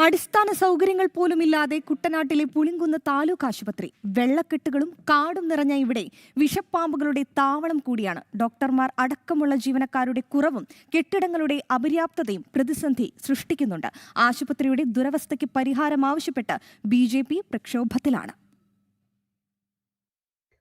അടിസ്ഥാന സൗകര്യങ്ങൾ പോലുമില്ലാതെ കുട്ടനാട്ടിലെ പുളിങ്കുന്ന് താലൂക്ക് ആശുപത്രി വെള്ളക്കെട്ടുകളും കാടും നിറഞ്ഞ ഇവിടെ വിഷപ്പാമ്പുകളുടെ താവളം കൂടിയാണ്. ഡോക്ടർമാർ അടക്കമുള്ള ജീവനക്കാരുടെ കുറവും കെട്ടിടങ്ങളുടെ അപര്യാപ്തതയും പ്രതിസന്ധി സൃഷ്ടിക്കുന്നുണ്ട്. ആശുപത്രിയുടെ ദുരവസ്ഥയ്ക്ക് പരിഹാരം ആവശ്യപ്പെട്ട് BJP പ്രക്ഷോഭത്തിലാണ്.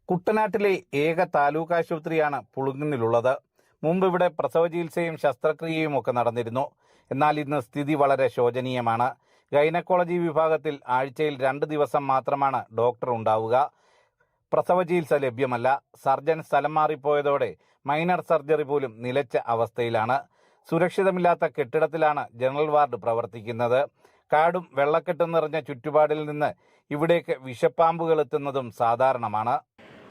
കുട്ടനാട്ടിലെ ഏക താലൂക്ക് ആശുപത്രിയാണ് പുളിങ്കുന്നിലുള്ളത്. മുമ്പ് ഇവിടെ പ്രസവ ചികിത്സയും ശസ്ത്രക്രിയയും ഒക്കെ നടന്നിരുന്നു. എന്നാൽ ഇന്ന് സ്ഥിതി വളരെ ശോചനീയമാണ്. ഗൈനക്കോളജി വിഭാഗത്തിൽ ആഴ്ചയിൽ 2 ദിവസം മാത്രമാണ് ഡോക്ടർ ഉണ്ടാവുക. പ്രസവ ചികിത്സ ലഭ്യമല്ല. സർജൻ സ്ഥലം മാറിപ്പോയതോടെ മൈനർ സർജറി പോലും നിലച്ച അവസ്ഥയിലാണ്. സുരക്ഷിതമില്ലാത്ത കെട്ടിടത്തിലാണ് ജനറൽ വാർഡ് പ്രവർത്തിക്കുന്നത്. കാടും വെള്ളക്കെട്ടും നിറഞ്ഞ ചുറ്റുപാടിൽ നിന്ന് ഇവിടേക്ക് വിഷപ്പാമ്പുകൾ എത്തുന്നതും സാധാരണമാണ്.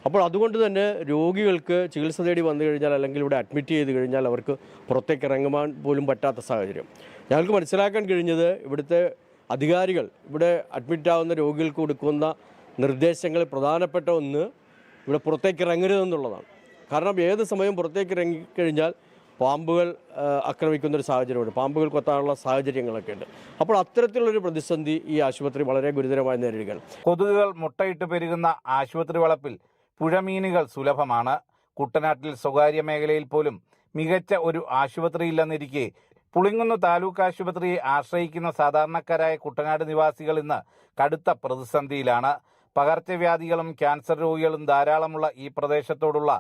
അപ്പോൾ അതുകൊണ്ട് തന്നെ രോഗികൾക്ക് ചികിത്സ തേടി വന്നു കഴിഞ്ഞാൽ അല്ലെങ്കിൽ ഇവിടെ അഡ്മിറ്റ് ചെയ്ത് കഴിഞ്ഞാൽ അവർക്ക് പുറത്തേക്ക് ഇറങ്ങുവാൻ പോലും പറ്റാത്ത സാഹചര്യം. ഞങ്ങൾക്ക് മനസ്സിലാക്കാൻ കഴിഞ്ഞത് ഇവിടുത്തെ അധികാരികൾ ഇവിടെ അഡ്മിറ്റാവുന്ന രോഗികൾക്ക് കൊടുക്കുന്ന നിർദ്ദേശങ്ങൾ പ്രധാനപ്പെട്ട ഒന്ന് ഇവിടെ പുറത്തേക്ക് ഇറങ്ങരുതെന്നുള്ളതാണ്. കാരണം ഏത് സമയം പുറത്തേക്ക് ഇറങ്ങിക്കഴിഞ്ഞാൽ പാമ്പുകൾ ആക്രമിക്കുന്നൊരു സാഹചര്യമുണ്ട്, പാമ്പുകൾ കൊത്താനുള്ള സാഹചര്യങ്ങളൊക്കെ ഉണ്ട്. അപ്പോൾ അത്തരത്തിലുള്ളൊരു പ്രതിസന്ധി ഈ ആശുപത്രി വളരെ ഗുരുതരമായി നേരിടുകയാണ്. കൊതുകുകൾ മുട്ടയിട്ട് പെരുകുന്ന ആശുപത്രി വളപ്പിൽ പുഴമീനുകൾ സുലഭമാണ്. കുട്ടനാട്ടിൽ സ്വകാര്യ മേഖലയിൽ പോലും മികച്ച ഒരു ആശുപത്രിയില്ലെന്നിരിക്കെ പുളിങ്കുന്ന് താലൂക്ക് ആശുപത്രിയെ ആശ്രയിക്കുന്ന സാധാരണക്കാരായ കുട്ടനാട് നിവാസികൾ ഇന്ന് കടുത്ത പ്രതിസന്ധിയിലാണ്. പകർച്ചവ്യാധികളും ക്യാൻസർ രോഗികളും ധാരാളമുള്ള ഈ പ്രദേശത്തോടുള്ള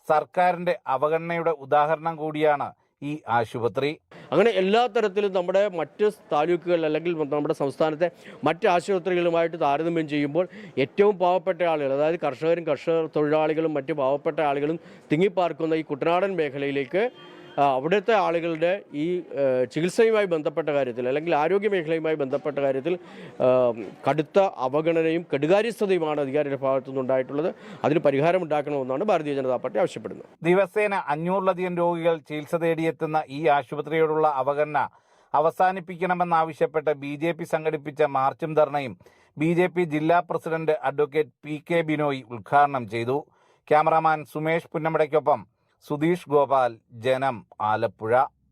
സർക്കാരിന്റെ അവഗണനയുടെ ഉദാഹരണം കൂടിയാണ് ഈ ആശുപത്രി. അങ്ങനെ എല്ലാ തരത്തിലും നമ്മുടെ മറ്റ് താലൂക്കുകൾ അല്ലെങ്കിൽ നമ്മുടെ സംസ്ഥാനത്തെ മറ്റ് ആശുപത്രികളുമായിട്ട് താരതമ്യം ചെയ്യുമ്പോൾ ഏറ്റവും പാവപ്പെട്ട ആളുകൾ, അതായത് കർഷകരും കർഷക തൊഴിലാളികളും മറ്റ് പാവപ്പെട്ട ആളുകളും തിങ്ങിപ്പാർക്കുന്ന ഈ കുട്ടനാടൻ മേഖലയിലേക്ക് അവിടുത്തെ ആളുകളുടെ ഈ ചികിത്സയുമായി ബന്ധപ്പെട്ട കാര്യത്തിൽ അല്ലെങ്കിൽ ആരോഗ്യ മേഖലയുമായി ബന്ധപ്പെട്ട കാര്യത്തിൽ കടുത്ത അവഗണനയും കെടുകാര്യസ്ഥതയുമാണ് അധികാരിയുടെ ഭാഗത്തു നിന്നുണ്ടായിട്ടുള്ളത്. അതിന് പരിഹാരമുണ്ടാക്കണമെന്നാണ് ഭാരതീയ ജനതാ പാർട്ടി ആവശ്യപ്പെടുന്നത്. ദിവസേന 500-ലധികം രോഗികൾ ചികിത്സ തേടിയെത്തുന്ന ഈ ആശുപത്രിയോടുള്ള അവഗണന അവസാനിപ്പിക്കണമെന്നാവശ്യപ്പെട്ട് BJP സംഘടിപ്പിച്ച മാർച്ചും ധർണയും BJP ജില്ലാ പ്രസിഡന്റ് അഡ്വക്കേറ്റ് PK ബിനോയ് ഉദ്ഘാടനം ചെയ്തു. ക്യാമറാമാൻ സുമേഷ് പുന്നമടയ്ക്കൊപ്പം സുധീഷ് ഗോപാൽ, ജനം, ആലപ്പുഴ.